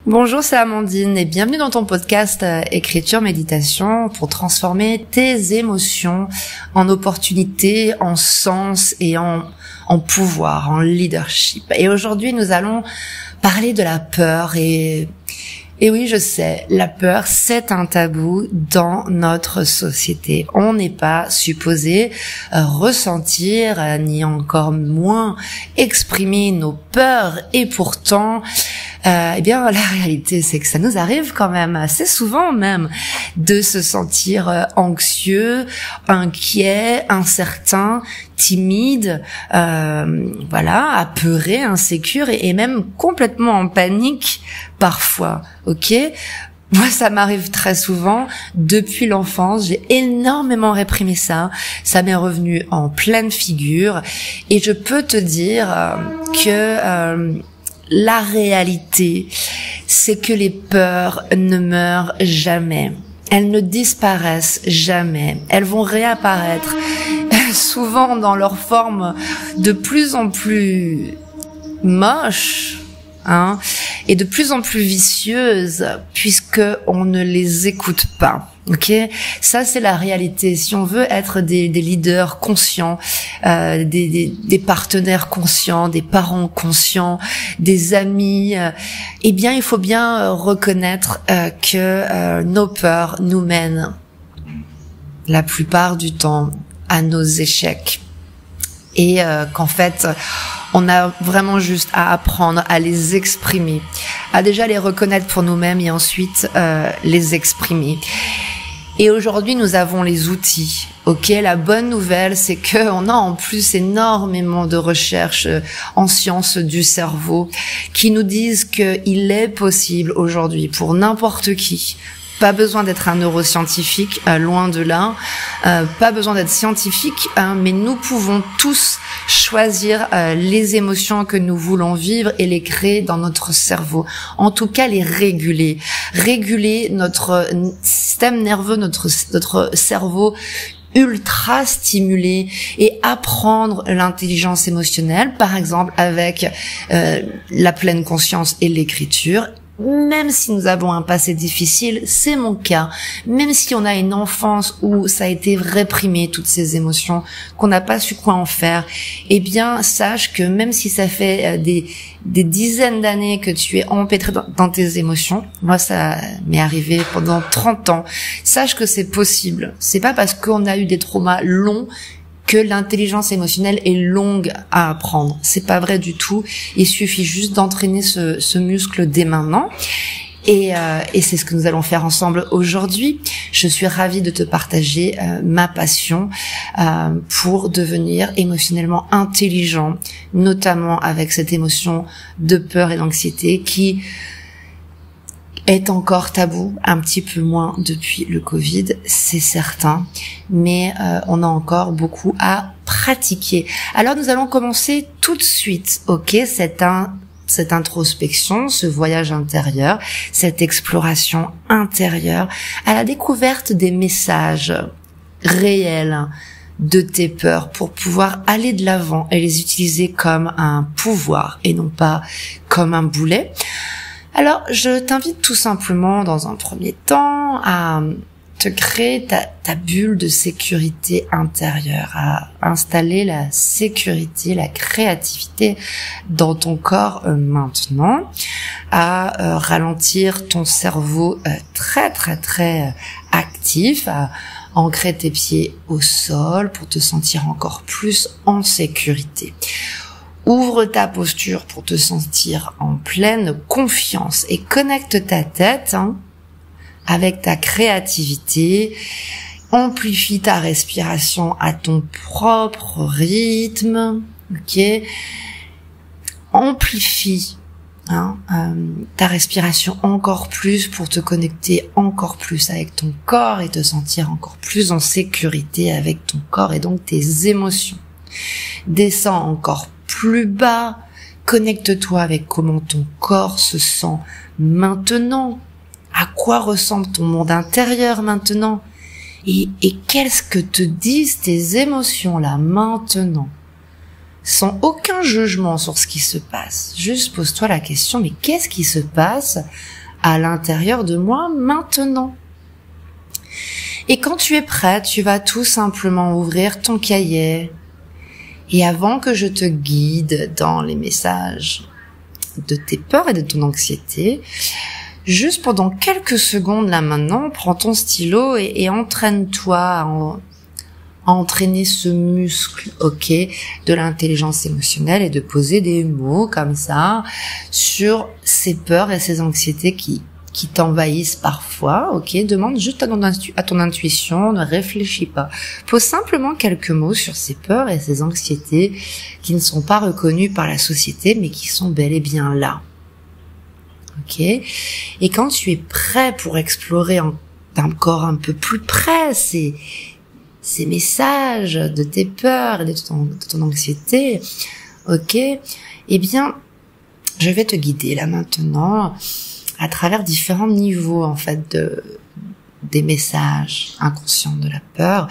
Bonjour, c'est Amandine et bienvenue dans ton podcast Écriture Méditation pour transformer tes émotions en opportunités, en sens et en pouvoir, en leadership. Et aujourd'hui, nous allons parler de la peur et oui, je sais, la peur, c'est un tabou dans notre société. On n'est pas supposé ressentir, ni encore moins exprimer nos peurs. Et pourtant, la réalité, c'est que ça nous arrive quand même assez souvent même de se sentir anxieux, inquiet, incertain, timide, apeuré, insécure et même complètement en panique parfois. Ok, moi ça m'arrive très souvent depuis l'enfance. J'ai énormément réprimé ça. Ça m'est revenu en pleine figure et je peux te dire que la réalité, c'est que les peurs ne meurent jamais. Elles ne disparaissent jamais. Elles vont réapparaître, souvent dans leur forme de plus en plus moche, et de plus en plus vicieuse, puisque on ne les écoute pas. Ok, ça c'est la réalité. Si on veut être des leaders conscients, des partenaires conscients, des parents conscients, des amis, il faut bien reconnaître que nos peurs nous mènent la plupart du temps à nos échecs et qu'en fait on a vraiment juste à apprendre à les exprimer, à déjà les reconnaître pour nous-mêmes et ensuite les exprimer. Et aujourd'hui, nous avons les outils. Ok, la bonne nouvelle, c'est que on a en plus énormément de recherches en sciences du cerveau qui nous disent qu'il est possible aujourd'hui pour n'importe qui. Pas besoin d'être un neuroscientifique, loin de là. Pas besoin d'être scientifique, mais nous pouvons tous choisir les émotions que nous voulons vivre et les créer dans notre cerveau. En tout cas, les réguler. Réguler notre système nerveux, notre cerveau ultra stimulé et apprendre l'intelligence émotionnelle, par exemple avec la pleine conscience et l'écriture. Même si nous avons un passé difficile, c'est mon cas, même si on a une enfance où ça a été réprimé, toutes ces émotions, qu'on n'a pas su quoi en faire, sache que même si ça fait des dizaines d'années que tu es empêtré dans tes émotions, moi ça m'est arrivé pendant 30 ans, sache que c'est possible. C'est pas parce qu'on a eu des traumas longs que l'intelligence émotionnelle est longue à apprendre. C'est pas vrai du tout. Il suffit juste d'entraîner ce muscle dès maintenant. Et c'est ce que nous allons faire ensemble aujourd'hui. Je suis ravie de te partager ma passion pour devenir émotionnellement intelligent, notamment avec cette émotion de peur et d'anxiété qui est encore tabou, un petit peu moins depuis le Covid, c'est certain, mais on a encore beaucoup à pratiquer. Alors nous allons commencer tout de suite, ok, cette introspection, ce voyage intérieur, cette exploration intérieure à la découverte des messages réels de tes peurs pour pouvoir aller de l'avant et les utiliser comme un pouvoir et non pas comme un boulet. Alors, je t'invite tout simplement, dans un premier temps, à te créer ta bulle de sécurité intérieure, à installer la sécurité, la créativité dans ton corps maintenant, à ralentir ton cerveau très très très actif, à ancrer tes pieds au sol pour te sentir encore plus en sécurité. Ouvre ta posture pour te sentir en pleine confiance et connecte ta tête avec ta créativité. Amplifie ta respiration à ton propre rythme. Ok. Amplifie ta respiration encore plus pour te connecter encore plus avec ton corps et te sentir encore plus en sécurité avec ton corps et donc tes émotions. Descends encore plus bas, connecte-toi avec comment ton corps se sent maintenant, à quoi ressemble ton monde intérieur maintenant, et qu'est-ce que te disent tes émotions là maintenant. sans aucun jugement sur ce qui se passe. Juste pose-toi la question, mais qu'est-ce qui se passe à l'intérieur de moi maintenant? Et quand tu es prêt, tu vas tout simplement ouvrir ton cahier. Et avant que je te guide dans les messages de tes peurs et de ton anxiété, juste pendant quelques secondes là maintenant, prends ton stylo et entraîne-toi à entraîner ce muscle, de l'intelligence émotionnelle et de poser des mots comme ça sur ces peurs et ces anxiétés qui t'envahissent parfois, demande juste à ton intuition, ne réfléchis pas. Pose simplement quelques mots sur ces peurs et ces anxiétés qui ne sont pas reconnues par la société, mais qui sont bel et bien là. Et quand tu es prêt pour explorer encore un peu plus près ces messages de tes peurs et de ton anxiété, eh bien, je vais te guider là maintenant à travers différents niveaux en fait des messages inconscients de la peur.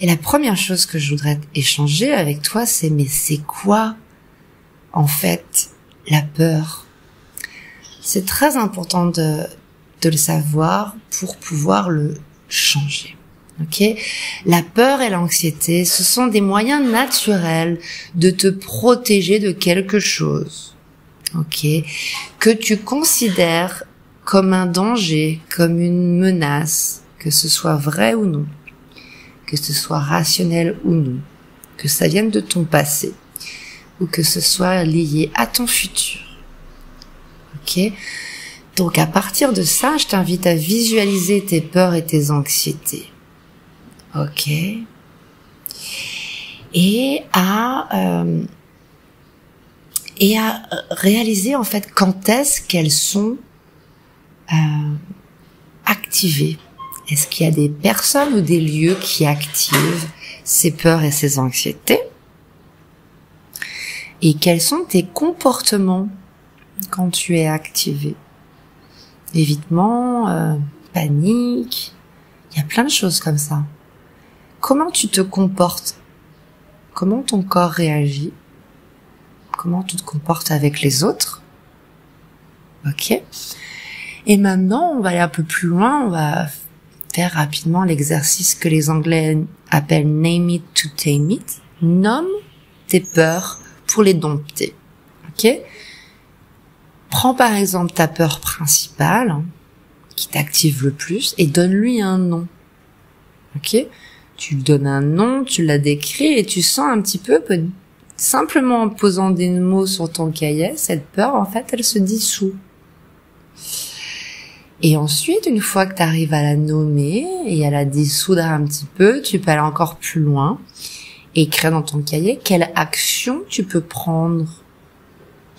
Et la première chose que je voudrais échanger avec toi, mais c'est quoi en fait la peur? C'est très important de le savoir pour pouvoir le changer. La peur et l'anxiété, ce sont des moyens naturels de te protéger de quelque chose, que tu considères comme un danger, comme une menace, que ce soit vrai ou non, que ce soit rationnel ou non, que ça vienne de ton passé, ou que ce soit lié à ton futur. Donc à partir de ça, je t'invite à visualiser tes peurs et tes anxiétés. Et à réaliser en fait quand est-ce qu'elles sont activées. Est-ce qu'il y a des personnes ou des lieux qui activent ces peurs et ces anxiétés? Et quels sont tes comportements quand tu es activé? Évitement, panique, il y a plein de choses comme ça. Comment tu te comportes? Comment ton corps réagit? Comment tu te comportes avec les autres? Et maintenant, on va aller un peu plus loin, on va faire rapidement l'exercice que les Anglais appellent Name it to tame it. Nomme tes peurs pour les dompter. Prends par exemple ta peur principale, qui t'active le plus, et donne-lui un nom. Tu lui donnes un nom, tu la décris, et tu sens un petit peu, simplement en posant des mots sur ton cahier, cette peur, en fait, elle se dissout. Et ensuite, une fois que tu arrives à la nommer et à la dissoudre un petit peu, tu peux aller encore plus loin et écrire dans ton cahier quelle action tu peux prendre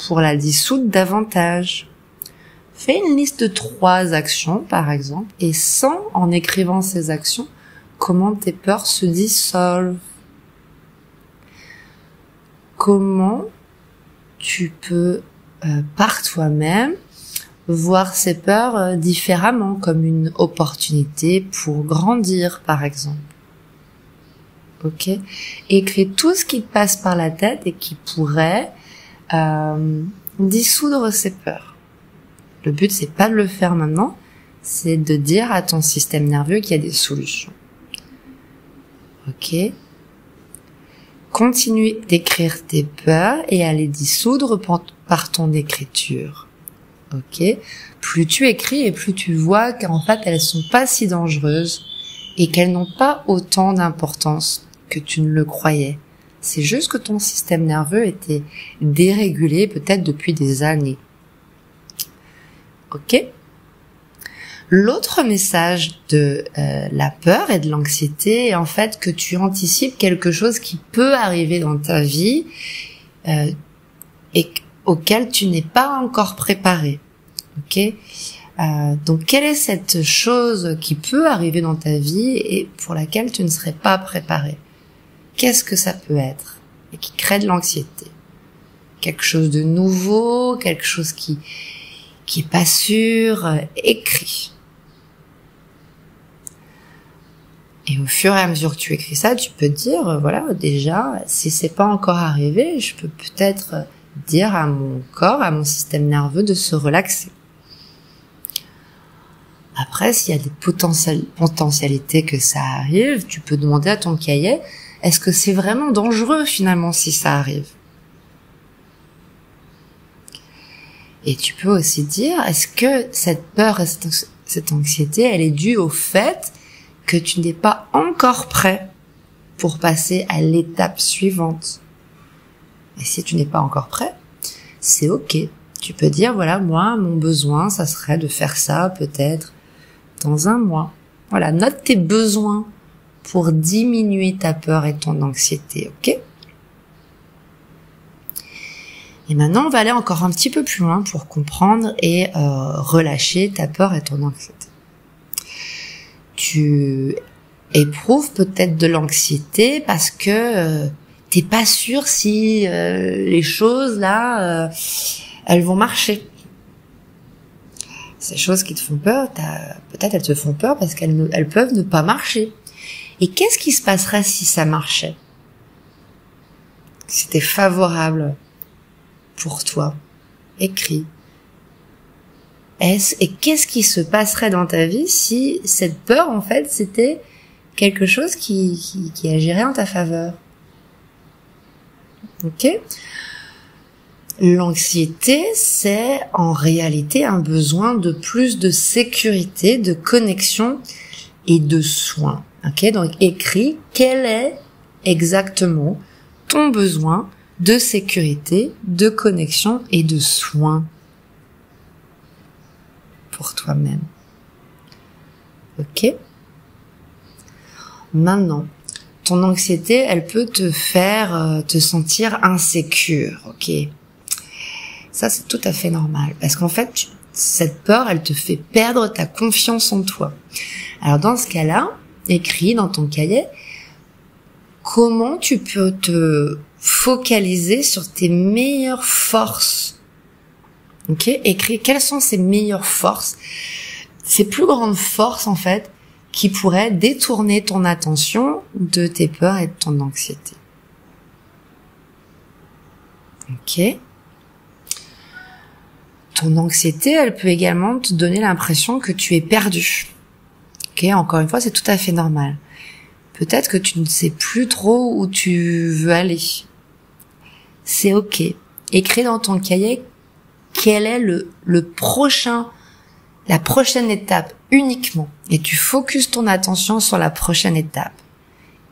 pour la dissoudre davantage. Fais une liste de 3 actions, par exemple, et sens, en écrivant ces actions, comment tes peurs se dissolvent. Comment tu peux, par toi-même, voir ces peurs différemment, comme une opportunité pour grandir, par exemple. Écris tout ce qui te passe par la tête et qui pourrait dissoudre ces peurs. Le but, c'est pas de le faire maintenant, c'est de dire à ton système nerveux qu'il y a des solutions. Continue d'écrire tes peurs et à les dissoudre par ton écriture. Plus tu écris et plus tu vois qu'en fait elles sont pas si dangereuses et qu'elles n'ont pas autant d'importance que tu ne le croyais. C'est juste que ton système nerveux était dérégulé peut-être depuis des années. L'autre message de la peur et de l'anxiété est en fait que tu anticipes quelque chose qui peut arriver dans ta vie et auquel tu n'es pas encore préparé. Donc quelle est cette chose qui peut arriver dans ta vie et pour laquelle tu ne serais pas préparé? Qu'est-ce que ça peut être et qui crée de l'anxiété? Quelque chose de nouveau, quelque chose qui est pas sûr, écrit. Et au fur et à mesure que tu écris ça, tu peux dire, voilà, déjà, si c'est pas encore arrivé, je peux peut-être dire à mon corps, à mon système nerveux de se relaxer. Après, s'il y a des potentialités que ça arrive, tu peux demander à ton cahier, est-ce que c'est vraiment dangereux finalement si ça arrive? Et tu peux aussi dire, est-ce que cette peur et cette anxiété, elle est due au fait que tu n'es pas encore prêt pour passer à l'étape suivante? Et si tu n'es pas encore prêt, c'est ok. Tu peux dire, voilà, moi, mon besoin, ça serait de faire ça peut-être dans 1 mois. Voilà, note tes besoins pour diminuer ta peur et ton anxiété, ok? Et maintenant, on va aller encore un petit peu plus loin pour comprendre et relâcher ta peur et ton anxiété. Tu éprouves peut-être de l'anxiété parce que t'es pas sûr si les choses là, elles vont marcher. Ces choses qui te font peur, peut-être elles te font peur parce qu'elles peuvent ne pas marcher. Et qu'est-ce qui se passerait si ça marchait? Si c'était favorable pour toi, écrit. Et qu'est-ce qui se passerait dans ta vie si cette peur, en fait, c'était quelque chose qui agirait en ta faveur? Ok? L'anxiété, c'est en réalité un besoin de plus de sécurité, de connexion et de soin. Ok? Donc, écris quel est exactement ton besoin de sécurité, de connexion et de soin pour toi-même. Ok? Maintenant, ton anxiété, elle peut te faire te sentir insécure. Ok? Ça, c'est tout à fait normal. Parce qu'en fait, cette peur, elle te fait perdre ta confiance en toi. Alors, dans ce cas-là, écris dans ton cahier comment tu peux te focaliser sur tes meilleures forces. Ok? Écris quelles sont ces meilleures forces, ces plus grandes forces, en fait, qui pourraient détourner ton attention de tes peurs et de ton anxiété. Ok? Ton anxiété, elle peut également te donner l'impression que tu es perdu. Ok? Encore une fois, c'est tout à fait normal. Peut-être que tu ne sais plus trop où tu veux aller. C'est ok. Écris dans ton cahier quel est la prochaine étape uniquement. Et tu focuses ton attention sur la prochaine étape.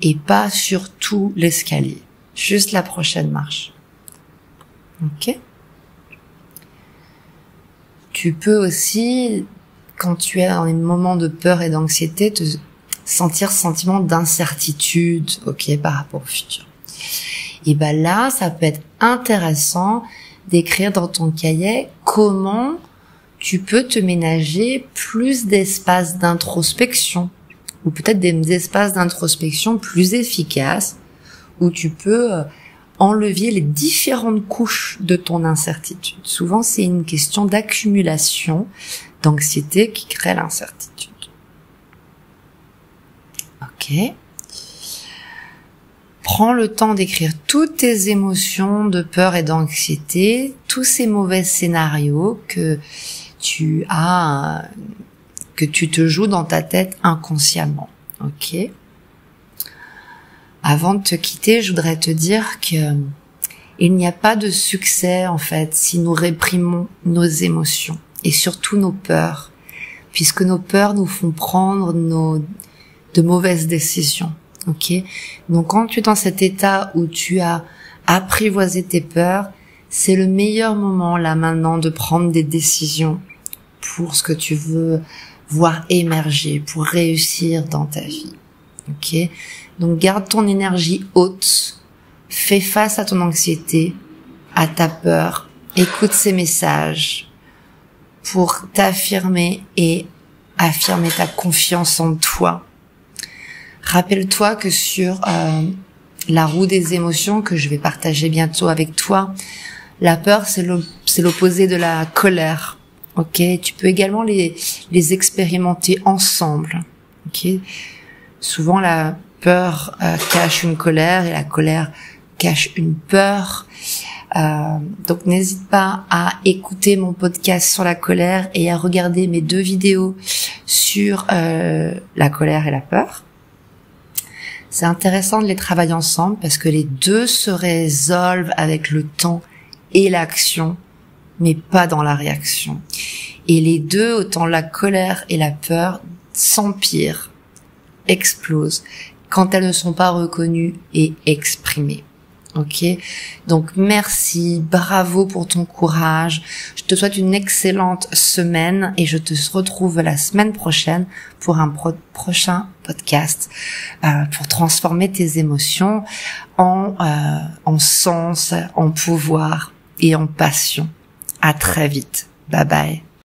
Et pas sur tout l'escalier. Juste la prochaine marche. Ok? Tu peux aussi, quand tu es dans un moment de peur et d'anxiété, te sentir sentiment d'incertitude, ok, par rapport au futur. Et ben là, ça peut être intéressant d'écrire dans ton cahier comment tu peux te ménager plus d'espaces d'introspection, ou peut-être des espaces d'introspection plus efficaces, où tu peux enlever les différentes couches de ton incertitude. Souvent, c'est une question d'accumulation d'anxiété qui crée l'incertitude. Ok. Prends le temps d'écrire toutes tes émotions de peur et d'anxiété, tous ces mauvais scénarios que tu te joues dans ta tête inconsciemment. Ok. Avant de te quitter, je voudrais te dire que il n'y a pas de succès, en fait, si nous réprimons nos émotions et surtout nos peurs, puisque nos peurs nous font prendre de mauvaises décisions. Ok? Donc, quand tu es dans cet état où tu as apprivoisé tes peurs, c'est le meilleur moment, là, maintenant, de prendre des décisions pour ce que tu veux voir émerger, pour réussir dans ta vie. Ok? Donc, garde ton énergie haute, fais face à ton anxiété, à ta peur, écoute ces messages pour t'affirmer et affirmer ta confiance en toi. Rappelle-toi que sur la roue des émotions que je vais partager bientôt avec toi, la peur, c'est l'opposé de la colère. Ok, tu peux également les expérimenter ensemble. Ok, souvent la peur cache une colère et la colère cache une peur. Donc n'hésite pas à écouter mon podcast sur la colère et à regarder mes 2 vidéos sur la colère et la peur. C'est intéressant de les travailler ensemble parce que les 2 se résolvent avec le temps et l'action, mais pas dans la réaction. Et les 2, autant la colère et la peur, s'empirent, explosent quand elles ne sont pas reconnues et exprimées. Ok, donc merci, bravo pour ton courage. Je te souhaite une excellente semaine et je te retrouve la semaine prochaine pour un prochain podcast pour transformer tes émotions en sens, en pouvoir et en passion. À très vite. Bye bye.